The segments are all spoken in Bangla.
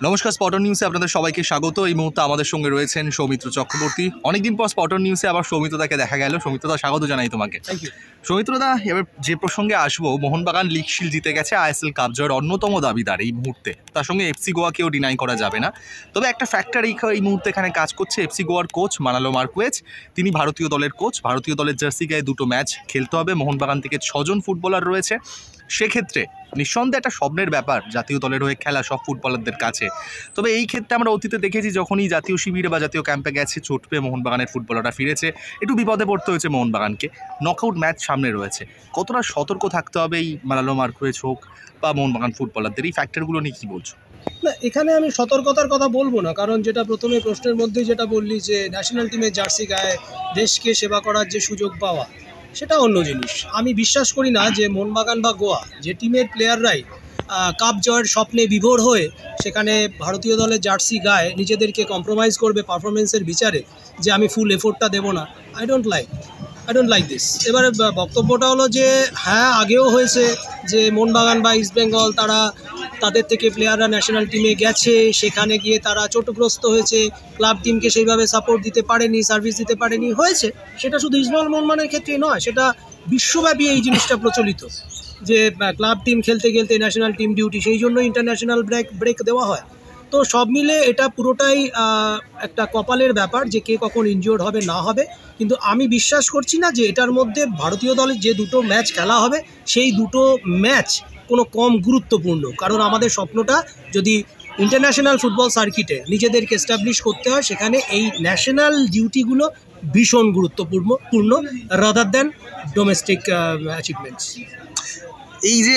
নমস্কার, স্পটন নিউজে আপনাদের সবাইকে স্বাগত। এই মুহূর্তে আমাদের সঙ্গে রয়েছেন সৌমিত্র চক্রবর্তী। অনেকদিন পর স্পটন নিউজে আবার সৌমিত্রদাকে দেখা গেল। সৌমিত্রদা, স্বাগত জানাই তোমাকে। সৌমিত্রদা, এবার যে প্রসঙ্গে আসবো, মোহনবাগান লিগ শিল্ড জিতে গেছে, আইএসএল কাপ জয়ের অন্যতম দাবিদার এই মুহূর্তে। তার সঙ্গে এফসি গোয়াকেও ডিনাই করা যাবে না। তবে একটা ফ্যাক্টর এই মুহূর্তে এখানে কাজ করছে। এফসি গোয়ার কোচ মানালো মার্কুয়েজ, তিনি ভারতীয় দলের কোচ। ভারতীয় দলের জার্সি গায়ে দুটো ম্যাচ খেলতে হবে। মোহনবাগান থেকে 6 জন ফুটবলার রয়েছে। সেক্ষেত্রে নিঃসন্দেহে একটা স্বপ্নের ব্যাপার জাতীয় দলের হয়ে খেলা সব ফুটবলারদের কাছে। তবে এই ক্ষেত্রে আমরা অতীতে দেখেছি, যখনই জাতীয় শিবিরে বা জাতীয় ক্যাম্পে গেছে, চোট পেয়ে মোহনবাগানের ফুটবলাররা ফিরেছে, একটু বিপদে পড়তে হয়েছে মোহনবাগানকে। নকআউট ম্যাচ সামনে রয়েছে, কতটা সতর্ক থাকতে হবে এই মানালো মার্কুয়েজ হোক বা মোহনবাগান ফুটবলারদের? এই ফ্যাক্টরগুলো নিয়ে কী বলছো? না, এখানে আমি সতর্কতার কথা বলবো না, কারণ যেটা প্রথমে প্রশ্নের মধ্যেই যেটা বললি যে ন্যাশনাল টিমের জার্সি গায়ে দেশকে সেবা করার যে সুযোগ পাওয়া, সেটা অন্য জিনিস। আমি বিশ্বাস করি না যে মোহনবাগান বা গোয়া, যে টিমের প্লেয়াররাই কাপ জয়ের স্বপ্নে বিভোর হয়ে সেখানে ভারতীয় দলের জার্সি গায়ে নিজেদেরকে কম্প্রোমাইজ করবে পারফরমেন্সের বিচারে, যে আমি ফুল এফোর্টটা দেবো না। I don't like this. এবারে বক্তব্যটা হলো যে হ্যাঁ, আগেও হয়েছে যে মোহনবাগান বা ইস্টবেঙ্গল তাদের থেকে প্লেয়াররা ন্যাশনাল টিমে গেছে, সেখানে গিয়ে তারা চোটগ্রস্ত হয়েছে, ক্লাব টিমকে সেইভাবে সাপোর্ট দিতে পারেনি, সার্ভিস দিতে পারেনি, হয়েছে। সেটা শুধু ইস্টবেঙ্গল মোহনবাগানের ক্ষেত্রেই নয়, সেটা বিশ্বব্যাপী এই জিনিসটা প্রচলিত যে ক্লাব টিম খেলতে খেলতে ন্যাশনাল টিম ডিউটি, সেই জন্য ইন্টারন্যাশনাল ব্রেক দেওয়া হয়। তো সব মিলে এটা পুরোটাই একটা কপালের ব্যাপার যে কে কখন ইনজিওর্ড হবে না হবে। কিন্তু আমি বিশ্বাস করছি না যে এটার মধ্যে ভারতীয় দলের যে দুটো ম্যাচ খেলা হবে, সেই দুটো ম্যাচ কোনো কম গুরুত্বপূর্ণ। কারণ আমাদের স্বপ্নটা যদি ইন্টারন্যাশনাল ফুটবল সার্কিটে নিজেদেরকে এস্টাবলিশ করতে হয়, সেখানে এই ন্যাশনাল ডিউটিগুলো ভীষণ গুরুত্বপূর্ণ রাদার দ্যান ডোমেস্টিক অ্যাচিভমেন্টস। এই যে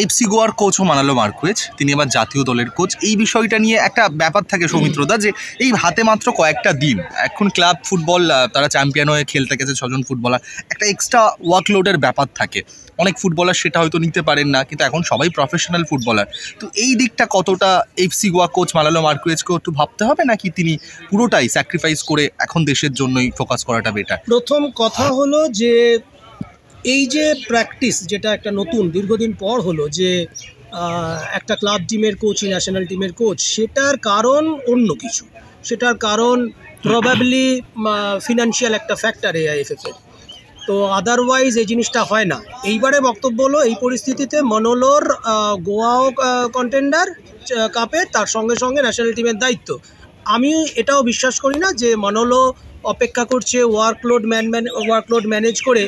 এফসি গোয়ার কোচও মানালো মার্কুয়েজ, তিনি আবার জাতীয় দলের কোচ, এই বিষয়টা নিয়ে একটা ব্যাপার থাকে সৌমিত্রদা, যে এই হাতে মাত্র কয়েকটা দিন, এখন ক্লাব ফুটবল তারা চ্যাম্পিয়ন হয়ে খেলতে গেছে 6 জন ফুটবলার, একটা এক্সট্রা ওয়ার্কলোডের ব্যাপার থাকে। অনেক ফুটবলার সেটা হয়তো নিতে পারেন না, কিন্তু এখন সবাই প্রফেশনাল ফুটবলার। তো এই দিকটা কতটা এফসি গোয়া কোচ মানালো মার্কুয়েজকেও একটু ভাবতে হবে, নাকি তিনি পুরোটাই স্যাক্রিফাইস করে এখন দেশের জন্যই ফোকাস করাটা বেটার? প্রথম কথা হলো যে এই যে প্র্যাকটিস, যেটা একটা নতুন দীর্ঘদিন পর হলো, যে একটা ক্লাব টিমের কোচ, ন্যাশনাল টিমের কোচ, সেটার কারণ অন্য কিছু। সেটার কারণ প্রবাবলি ফিনান্সিয়াল একটা ফ্যাক্টর এআইএফএফের। তো আদারওয়াইজ এই জিনিসটা হয় না। এইবারে বক্তব্য হলো, এই পরিস্থিতিতে মনোলোর গোয়াও কন্টেন্ডার কাপে, তার সঙ্গে সঙ্গে ন্যাশনাল টিমের দায়িত্ব। আমি এটাও বিশ্বাস করি না যে মনোলো অপেক্ষা করছে ওয়ার্কলোড ম্যানেজ করে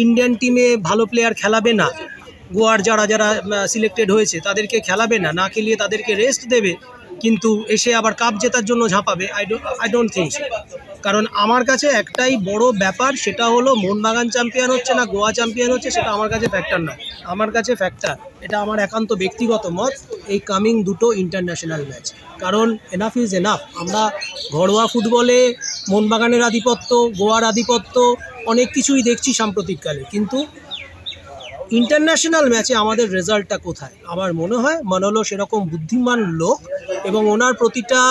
ইন্ডিয়ান টিমে ভালো প্লেয়ার খেলাবে না, গোয়ার যারা সিলেক্টেড হয়েছে তাদেরকে খেলাবে না খেলিয়ে তাদেরকে রেস্ট দেবে, কিন্তু এসে আবার কাপ জেতার জন্য ঝাঁপাবে। I don't think so. কারণ আমার কাছে একটাই বড় ব্যাপার, সেটা হলো মোহনবাগান চ্যাম্পিয়ন হচ্ছে না গোয়া চ্যাম্পিয়ন হচ্ছে, সেটা আমার কাছে ফ্যাক্টর নয়। আমার কাছে ফ্যাক্টর, এটা আমার একান্ত ব্যক্তিগত মত, এই কামিং দুটো ইন্টারন্যাশনাল ম্যাচ। কারণ এনাফ ইজ এনাফ। আমরা ঘরোয়া ফুটবলে মোহনবাগানের আধিপত্য, গোয়ার আধিপত্য, অনেক কিছুই দেখছি সাম্প্রতিককালে, কিন্তু ইন্টারন্যাশনাল ম্যাচে আমাদের রেজাল্টটা কোথায়? আমার মনে হয় মানালো সেরকম বুদ্ধিমান লোক, এবং ওনার প্রতিটা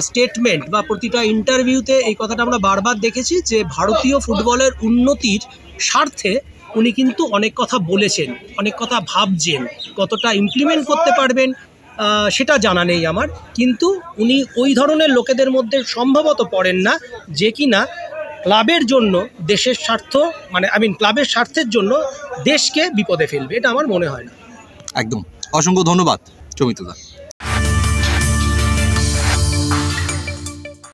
স্টেটমেন্ট বা প্রতিটা ইন্টারভিউতে এই কথাটা আমরা বারবার দেখেছি যে ভারতীয় ফুটবলের উন্নতির স্বার্থে উনি কিন্তু অনেক কথা বলেছেন, অনেক কথা ভাবছেন। কতটা ইমপ্লিমেন্ট করতে পারবেন সেটা জানা নেই আমার, কিন্তু উনি ওই ধরনের লোকেদের মধ্যে সম্ভবত পড়েন না যে কিনা ক্লাবের জন্য দেশের স্বার্থ, ক্লাবের স্বার্থের জন্য দেশকে বিপদে ফেলবে। এটা আমার মনে হয় না। একদম। অসংখ্য ধন্যবাদ সৌমিত্রদা।